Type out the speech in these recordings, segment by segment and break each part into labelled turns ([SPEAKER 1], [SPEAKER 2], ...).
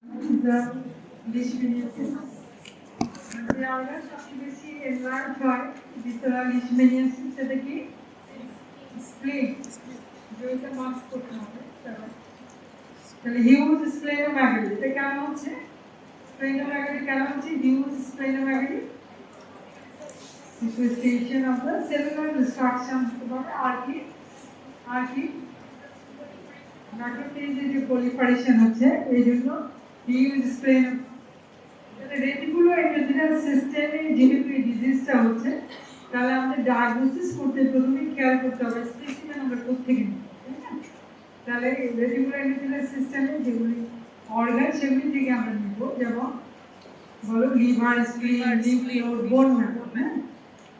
[SPEAKER 1] the leishmaniasis. যদি আমরা সবচেয়ে বেশি এনলার্জ হয় ভিসেরাল leishmaniasis সেটা কি স্প্লিন যেটা মাস্ক করতে হবে তাহলে হিউজ স্প্লেনোমেগালি এটা কেন হচ্ছে স্প্লেনোমেগালি কেন হচ্ছে huge splenomegaly manifestation of the cellular destruction আর কি ম্যাক্রোফেজের যে proliferation হচ্ছে এই জন্য হিউজ স্প্লেন রেটিকুলার এন্ডোথেলিয়াল সিস্টেমে যেহেতু এই ডিজিজটা হচ্ছে তাহলে আমাদের ডায়াগনোসিস করতে প্রথমে খেয়াল করতে হবে স্পেসিমেন আমরা কোত্থেকে নিব তাহলে রেটিকুলার এন্ডোথেলিয়াল সিস্টেমে যেগুলি অর্গান সেগুলি থেকে আমরা নিব যেমন বলো liver স্প্লিন lymph node bone marrow হ্যাঁ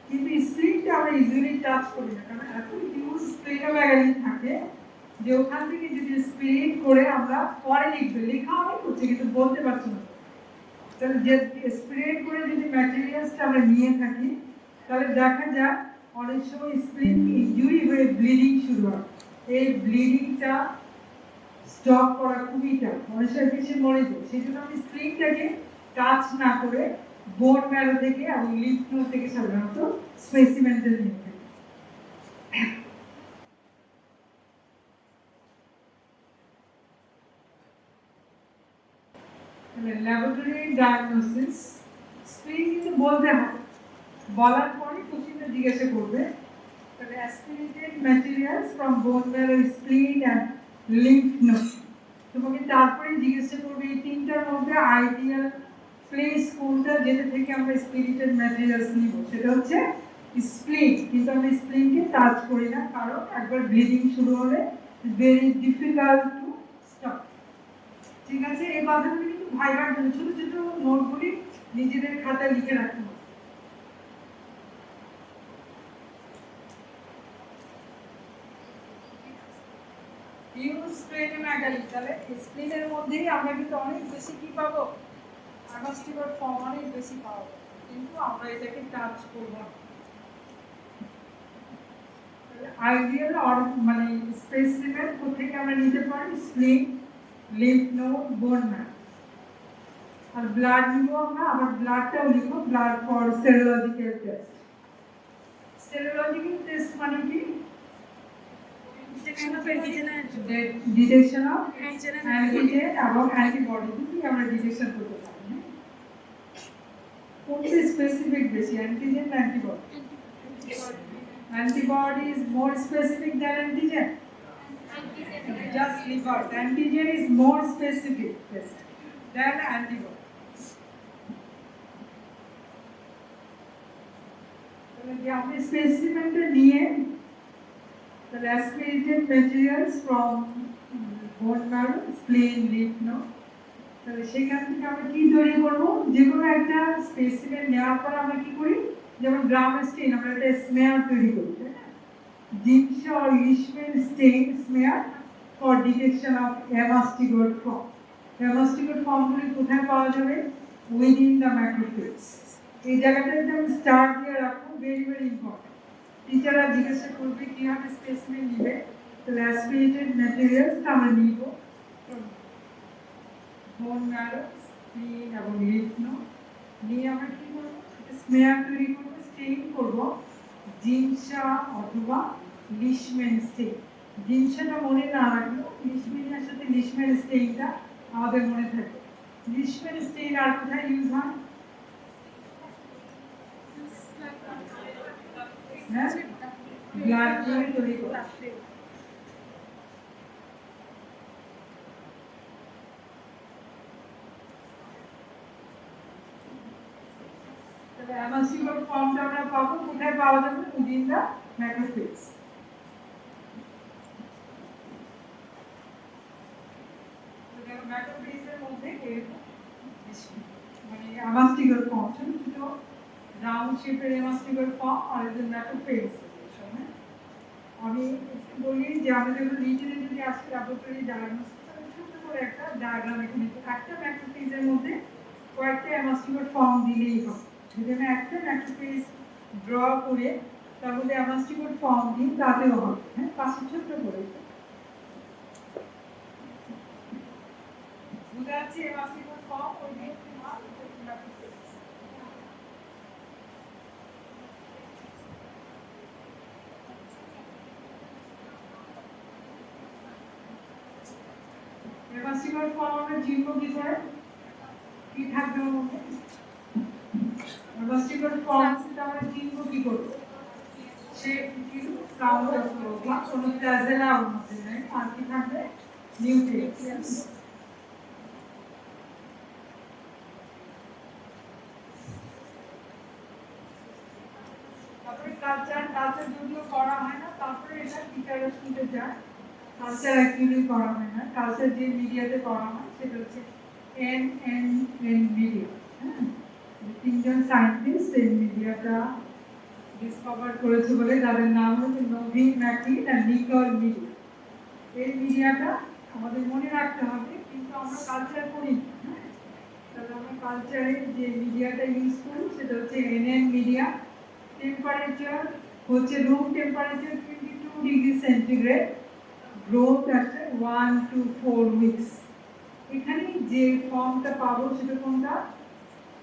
[SPEAKER 1] কিন্তু স্প্লিনটা আমরা ইজিলি টাচ করি না কারণ এত হিউজ স্প্লেনোমেগালি থাকে যে ওখান থেকে যদি স্প্লিন করে আমরা পরে লিখবে লেখা অনেক হচ্ছে কিন্তু বলতে পারছি না তাহলে যে স্প্রে করে যদি ম্যাটেরিয়ালসটা আমরা নিয়ে থাকি তাহলে দেখা যায় অনেক সময় স্প্লিন ইনজুরি হয়ে ব্লিডিং শুরু হয় এই ব্লিডিংটা স্টপ করা খুবই টাফ অনেক সময় পেশেন্ট মরে যায় সেই জন্য আমি স্প্লিনটাকে টাচ না করে বোন ম্যারো থেকে এবং লিম্ফ নোড থেকে সাধারণত স্পেসিমেনটা নিয়ে থাকি ল্যাবরেটরি ডায়াগনোসিস স্প্লিন কিন্তু বলতে হবে বলার পরে কোশ্চেনটা জিজ্ঞাসা করবে তাহলে aspirated materials from bone marrow স্প্লিন and lymph node তোমাকে তারপরে জিজ্ঞাসা করবে এই তিনটার মধ্যে আইডিয়াল প্লেস কোনটা যেটা থেকে আমরা স্পিরিটেড ম্যাটেরিয়ালস নিব সেটা হচ্ছে স্প্লিন কিন্তু আমরা স্প্লিনকে টাচ করি না কারণ একবার ব্লিডিং শুরু হলে ভেরি ডিফিকাল্ট টু স্টপ ঠিক আছে এই কথাগুলো কিন্তু ভাইবার জন্য ছোট ছোট নোটগুলি নিজেদের খাতায় লিখে রাখতে হবে হিউজ স্প্লেনোমেগালি তাহলে স্প্লিনের মধ্যেই আমরা কিন্তু অনেক বেশি কি পাবো অ্যামাস্টিগর ফর্ম অনেক বেশি পাবো কিন্তু আমরা এটাকে টাচ করব না আইডিয়াল মানে স্পেসিমেন কোথেকে আমরা নিতে পারি spleen lymph node bone marrow আর ব্লাড নিব আমরা আবার ব্লাডটাও লিখব blood for serological test serological test মানে কি ডিটেকশন অফ অ্যান্টিজেন এবং অ্যান্টিবডি দুটোই আমরা ডিটেকশন করতে পারি কোনটা স্পেসিফিক বেশি অ্যান্টিজেন না antibody antibody is more specific than antigen just reverse antigen is more specific test than antibody তাহলে আমরা স্পেসিমেনটা নিয়ে তাহলে aspirated materials from bone marrow spleen lymph node তাহলে সেখান থেকে আমরা কি তৈরি করব যে কোনো একটা স্পেসিমেন নেওয়ার পর আমরা কি করি যেমন গ্রাম স্টেইন আমরা একটা স্মেয়ার তৈরি করি তাই না Giemsa or Leishman stain smear for detection of Hemastigod form. Hemastigod formগুলি কোথায় পাওয়া যাবে within the macrophage. এই জায়গাটা একদম স্টার দিয়ে রাখো ভেরি ভেরি ইম্পর্টেন্ট টিচাররা জিজ্ঞাসা করবে কিভাবে স্পেসিমেন নিবে তাহলে অ্যাসপিরেটেড ম্যাটেরিয়ালস আমরা নিব বোন ম্যারো স্প্লিন এবং লিম্ফ নোড নিয়ে আমরা কি করব স্মেয়ার তৈরি করব স্টেইন করব জিনসা অথবা লিশম্যান স্টেইন জিনসাটা মনে না রাখলেও লিশম্যানের সাথে লিশম্যান স্টেইনটা আমাদের মনে থাকে লিশম্যান স্টেইন আর কোথায় ইউজ হয় হ্যাঁ ব্লাড দিয়ে তৈরি করা তাহলে অ্যামাস্টিগর ফর্মটা আমরা পাবো কোথায় পাওয়া যাবে উইদিন দ্য ম্যাক্রোফেজ ম্যাক্রোফেজের মধ্যে মানে অ্যামাস্টিগর ফর্ম ছোট ছোট রাউন্ড শেপের অ্যামাস্টিগর ফর্ম আর এই যে ম্যাক্রোফেজ আমি বলি যে আমাদের নিজেদের যদি আজকে ল্যাবরেটরি ডায়াগনোসিস ছোট করে একটা ডায়াগ্রাম এখানে একটা ম্যাক্রোফেজের মধ্যে কয়েকটা অ্যামাস্টিগর ফর্ম দিলেই হবে যদি আমি একটা ম্যাক্রোফেজ ড্র করে তার মধ্যে অ্যামাস্টিগর ফর্ম দিই তাতেও হবে হ্যাঁ পাশে ছোট্ট করে আছে এমাসিবল ফর্ম ওই দিয়ে তোমার এমাসিবল ফর্মের জিম্ম কি করে কি থাকবে ওর মধ্যে এমাসিবল ফর্ম আমরা জিম্ম কি করব সে কি কাউন্টার করব বা কোনো ফ্লাজেলা ওর মধ্যে নেই আর কি থাকবে নিউক্লিয়াস কালচার যদিও করা হয় না তারপরে এটা প্রিপারেশনতে যায় কালচার অ্যাক্টিভিটি করা হয় না কালচার যে মিডিয়াতে করা হয় সেটা হচ্ছে এন মিডিয়া হ্যাঁ তিনজন সায়েন্টিস্ট এই মিডিয়াটা ডিসকভার করেছে বলে যাদের নাম হচ্ছে নভিন ম্যাকলিন আর নিকল মিডিয়া এই মিডিয়াটা আমাদের মনে রাখতে হবে কিন্তু আমরা কালচার করি হ্যাঁ তাহলে আমরা কালচারে যে মিডিয়াটা ইউজ করি সেটা হচ্ছে এনএন মিডিয়া টেম্পারেচার হচ্ছে room temperature 22 degree centigrade growth আছে 1 to 4 উইকস এখানে যে ফর্মটা পাবো সেটা কোনটা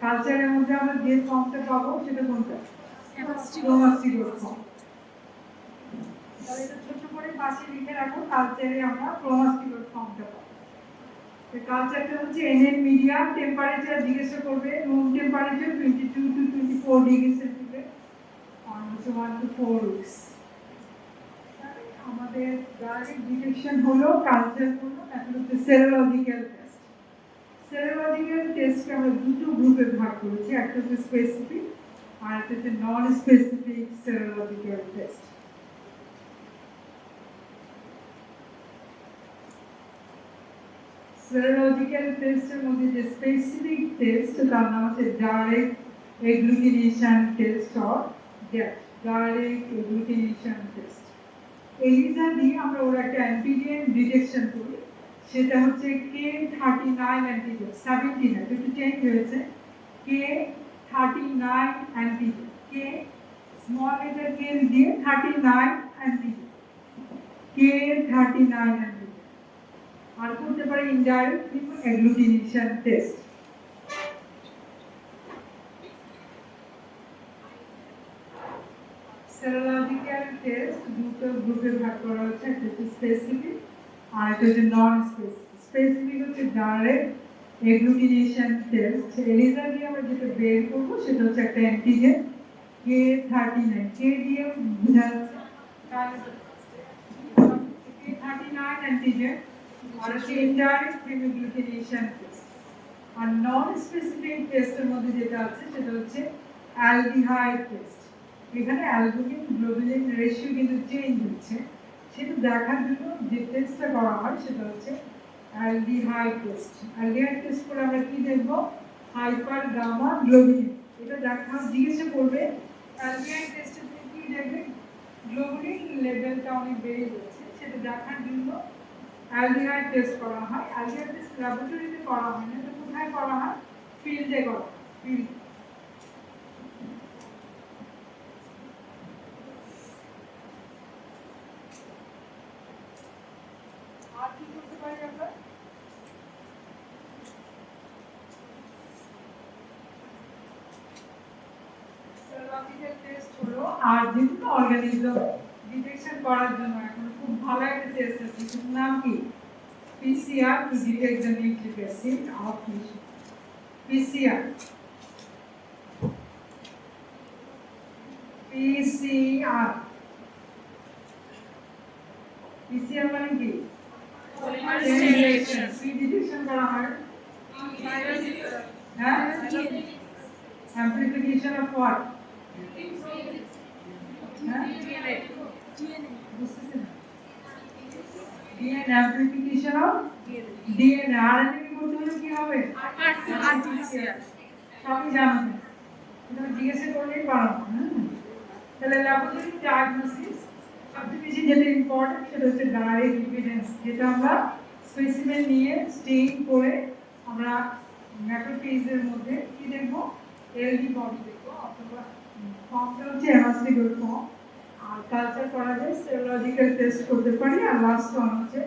[SPEAKER 1] কালচারের মধ্যে আমরা যে ফর্মটা পাবো সেটা কোনটা ক্রোমাস্টিডোর ফর্ম তাহলে এটা ছোট করে পাশে লিখে রাখো কালচারে আমরা ক্রোমাস্টিডোর ফর্মটা পাবো কালচারটা হচ্ছে এনএন মিডিয়া টেম্পারেচার জিজ্ঞাসা করবে room temperature 22 to 24 degree centigrade on 1 to 4 weeks আমাদের ডাইরেক্ট ডিটেকশন হলো কালচার হলো এখন হচ্ছে সেরোলজিক্যাল টেস্ট সেরোলজিক্যাল টেস্টকে আমরা দুটো গ্রুপে ভাগ করেছি একটা হচ্ছে স্পেসিফিক আর একটা হচ্ছে non specific serological test serological টেস্টের মধ্যে যে স্পেসিফিক টেস্ট তার নাম হচ্ছে direct এগ্লুটিনেশন test or direct এগ্লুটিনেশন test Eliza দিয়ে আমরা ওর একটা অ্যান্টিজেন ডিটেকশন করি সেটা হচ্ছে K39 অ্যান্টিজেন 17 না একটু চেঞ্জ হয়েছে K39 antigen K small letter K দিয়ে 39 অ্যান্টিজেন K39 অ্যান্টিজেন আর করতে পারে ইনডাইরেক্ট এগ্লুটিনেশন টেস্ট সেরোলজিক্যাল টেস্ট দুটো গ্রুপে ভাগ করা হচ্ছে একটা হচ্ছে স্পেসিফিক আর একটা হচ্ছে নন স্পেসিফিক স্পেসিফিক হচ্ছে ডাইরেক্ট এগ্লুটিনেশন টেস্ট এলিজা দিয়ে আমরা যেটা বের করবো সেটা হচ্ছে একটা অ্যান্টিজেন K39 কে দিয়ে বোঝা যাচ্ছে K39 অ্যান্টিজেন আর হচ্ছে ইনডাইরেক্ট এগ্লুটিনেশন টেস্ট আর নন স্পেসিফিক টেস্টের মধ্যে যেটা আছে সেটা হচ্ছে অ্যালডিহাইড টেস্ট এখানে অ্যালবুমিন গ্লোবুলিন রেশিও কিন্তু চেঞ্জ হচ্ছে সেটা দেখার জন্য যে টেস্টটা করা হয় সেটা হচ্ছে অ্যালডিহাইড টেস্ট অ্যালডিহাইড টেস্ট করে আমরা কি দেখব হাইপার গামা গ্লোবুলিন এটা দেখা জিজ্ঞাসা করবে অ্যালডিহাইড টেস্টে তুমি কি দেখবে গ্লোবুলিন লেভেলটা অনেক বেড়ে যাচ্ছে সেটা দেখার জন্য অ্যালডিহাইড টেস্ট করা হয় অ্যালডিহাইড টেস্ট ল্যাবরেটরিতে করা হয় না এটা কোথায় করা হয় ফিল্ডে করা ফিল্ড আর যেগুলো অর্গানিজম ডিটেকশন করার জন্য এখন খুব ভালো একটা টেস্ট আছে এটার নাম কি PCR two detect the nucleic acid of tissue PCR PCR PCR মানে কি ডিটেকশন কি ডিটেকশন করা হয় হ্যাঁ amplification of what DNA amplification of DNA RNA কি করতে হলে কি হবে সবই জানো তুমি জিজ্ঞাসা করলেই পারো তাহলে ল্যাবরেটরি ডায়াগনোসিস সবচেয়ে বেশি যেটা ইম্পর্টেন্ট সেটা হচ্ছে ডাইরেক্ট এভিডেন্স যেটা আমরা স্পেসিমেন নিয়ে স্টেইন করে আমরা ম্যাক্রোফেজের মধ্যে কি দেখবো এলডি বডি দেখবো অথবা ফর্মটা হচ্ছে এমাস্টিডোর ফর্ম আর কালচার করা যায় সেরোলজিক্যাল টেস্ট করতে পারি আর লাস্ট ওয়ান হচ্ছে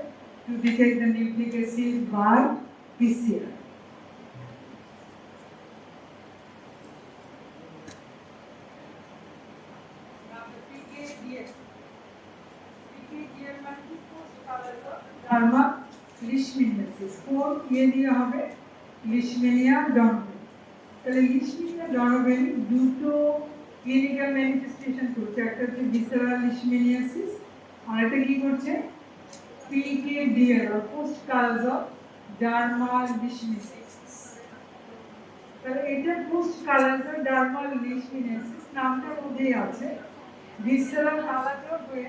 [SPEAKER 1] to detect the nucleic acid by PCR. Derma leishmaniasis কোন দিয়ে হবে লিশমিনিয়া ডনভেলি। তাহলে লিশমিনিয়া ডনভেলি দুটো ক্লিনিক্যাল ম্যানিফেস্টেশন করছে, একটা হচ্ছে ভিসেরাল লিশমিনিয়াসিস আর একটা কি করছে PKDL or post causal dermal leishmaniasis। তাহলে এটা পোস্ট কালাজার ডার্মাল লিশমিনিয়াসিস নামটার মধ্যেই আছে ভিসেরাল কালাজার হয়ে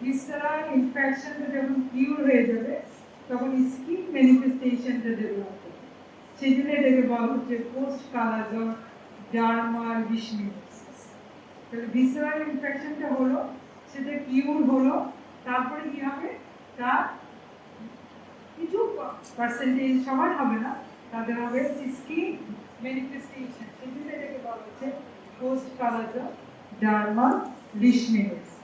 [SPEAKER 1] ভিসেরাল ইনফেকশনটা যখন কিউর হয়ে যাবে তখন স্কিন ম্যানিফেস্টেশনটা ডেভেলপ হবে, সেই জন্য এটাকে বলা হচ্ছে পোস্ট কালাজার ডার্মাল লিশমিনিয়াসিস। তাহলে ভিসেরাল ইনফেকশনটা হলো, সেটা কিউর হলো, তারপরে কি হবে তার কিছু পার্সেন্টেজ সবার হবে না, তাদের হবে স্কিন ম্যানিফেস্টেশন, সেই জন্য এটাকে বলা হচ্ছে post kala-azar dermal leishmaniasis.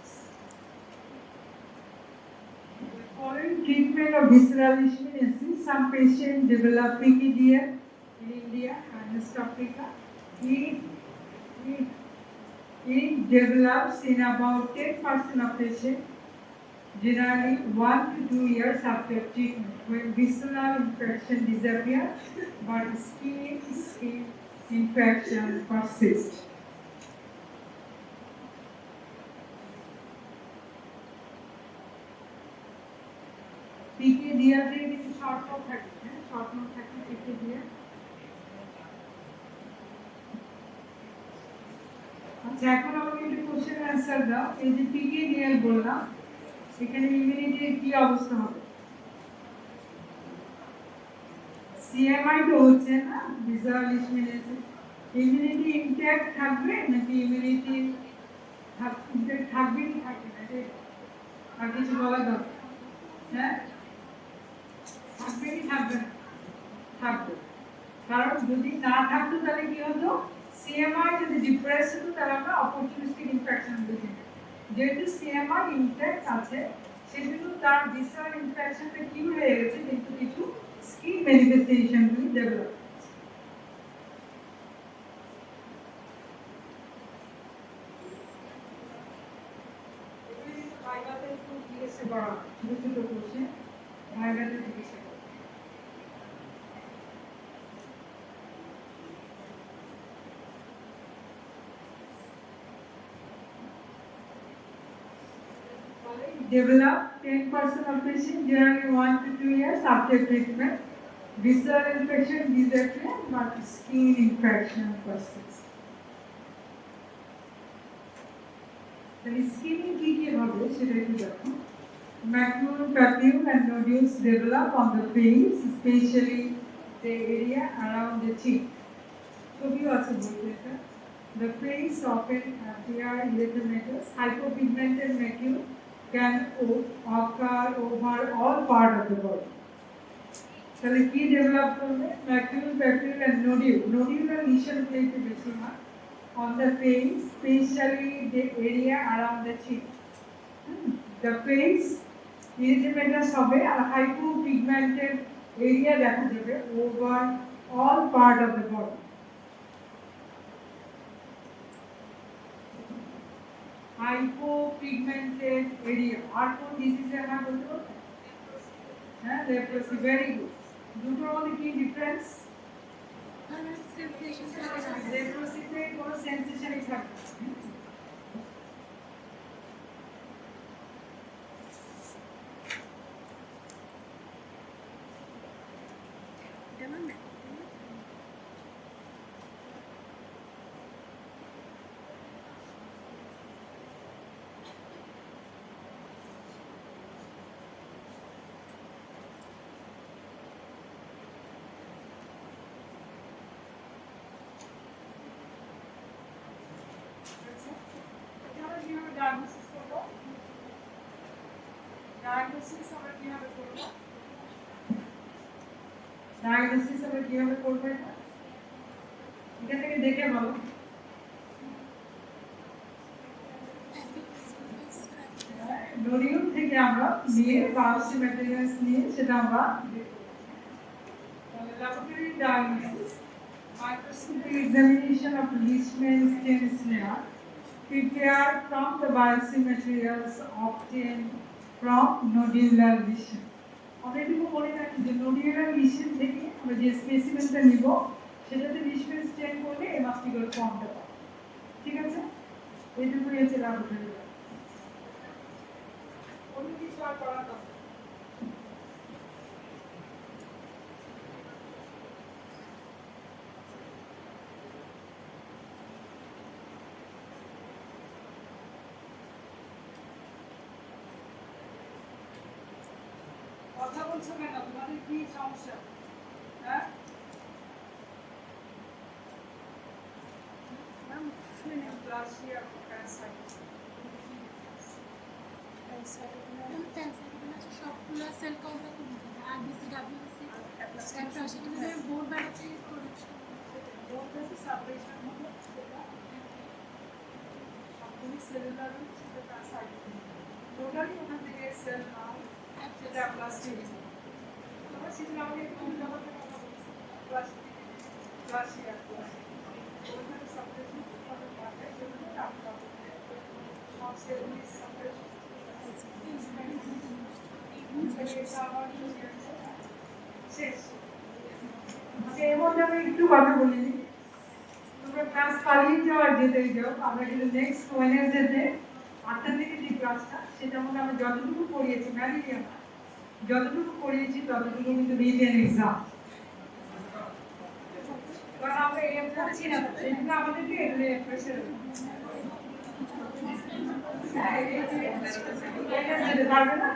[SPEAKER 1] Following treatment of visceral leishmaniasis, some patients develop PKDL in India and West Africa. It develops in about 10% of patients, generally 1 to 2 years after treatment, when visceral infection disappears, but skin infection persists. PKDL দিয়ে কিন্তু short note থাকে, হ্যাঁ short note থাকে PKDL। আচ্ছা এখন আমাকে একটু question answer দাও, এই যে PKDL বললাম এখানে ইমিউনিটির কি অবস্থা হবে? CMI তো হচ্ছে না ভিসেরাল লিশমিনিয়াসিস, ইমিউনিটি ইনট্যাক্ট থাকবে নাকি ইমিউনিটি ইনট্যাক্ট থাকবে কি থাকবে না, আর কিছু বলা দরকার? হ্যাঁ থাকবে কি থাকবে না? থাকবে, কারণ যদি না থাকতো তাহলে কি হতো, সিএমআই যদি ডিপ্রেস হতো তাহলে আমরা অপরচুনিস্টিক ইনফেকশন বুঝি, যেহেতু সিএমআই ইনট্যাক্ট আছে সেজন্য তার ভিসেরাল ইনফেকশনটা কিউর হয়ে গেছে, কিন্তু কিছু স্কিন ম্যানিফেস্টেশনগুলি ডেভেলপ হচ্ছে। ভাইভাতে একটু জিজ্ঞাসা করা ছোট ছোট কোশ্চেন ভাইভাতে জিজ্ঞাসা করা। Develop 10% of patients generally 1 to 2 years after treatment. Visceral infection disappears, but skin infection persists. The skin কি হবে সেটা একটু দেখো। Macule, papule and nodules develop on the face, especially the area around the cheek. ছবিও আছে বইতে এটা। The face often appear erythematous, hypopigmented macule can occur over all part of the body. তাহলে কি ডেভেলপ করবে? Macule, papule and nodule. Nodular lesion প্লেতে বেশি হয় on the face, especially the area around the cheek. The face erythematous হবে আর hypopigmented area দেখা যাবে over all part of the body. Hypopigmented area আর কোন ডিজিজের নাম বলতে পারো? হ্যাঁ লেপ্রসি, ভেরি গুড। দুটোর মধ্যে কি ডিফারেন্স? লেপ্রসিতে কোনো সেন্সেশনই থাকবে না। ডায়াগনোসিস আমরা কিভাবে করব? ডায়াগনোসিস আমরা কিভাবে করব এটা? এখান থেকে দেখে বলো। নোডিউল থেকে আমরা নিয়ে বায়োপসি ম্যাটেরিয়ালস নিয়ে সেটা আমরা laboratory diagnosis, microscopic examination of Leishman stainless layer, prepared from the biopsy materials obtained from nodular lesion. আমরা এটুকু মনে রাখি যে নোডিউলার লিশন থেকে আমরা যে স্পেসিমেনটা নিব সেটাতে লিশমেন স্টেন করলে এই মাস্টিকল ফর্মটা পাবো। ঠিক আছে, এইটুকুই হচ্ছে ল্যাবরেটরি। অন্য কিছু আর করার দরকার কথা বলছো কেন? তোমাদের কি সমস্যা? হ্যাঁ,
[SPEAKER 2] সবগুলো সেল কাউন্টার আর বিসি ডাব্লিউসি একটা সেখানে বোর্ড বাড়াতে প্রোডাকশন
[SPEAKER 1] সাবরেশন হবে সেটা সবগুলি সেলুলার সেটা সাইড টোটালি ওখান থেকে সেল নাও সেটা প্লাস্টিক তোমরা সেদিন আমাকে একটু ব্যাপারটা কথা বলছি প্লাস্টিক প্লাস্টিক ওখানে সাবরেশন হবে পাবে সেগুলো রাখতে হবে সব সেলুলি সাবরেশন শেষ। আচ্ছা, এর মধ্যে আমি একটু কথা বলি। তোমরা ক্লাস চালিয়ে যাও আর যেতেই যাও, আমরা কিন্তু নেক্সট ওয়েডনেসডেতে 8টা থেকে যে ক্লাসটা সেটা মধ্যে আমরা যতটুকু পড়িয়েছি ম্যালেরিয়া যতটুকু পড়িয়েছি ততটুকু কিন্তু রিটেন এক্সাম, কারণ আমরা এম পড়ছি না সেই জন্য আমাদেরকে এগুলো প্রেশার পারবে না।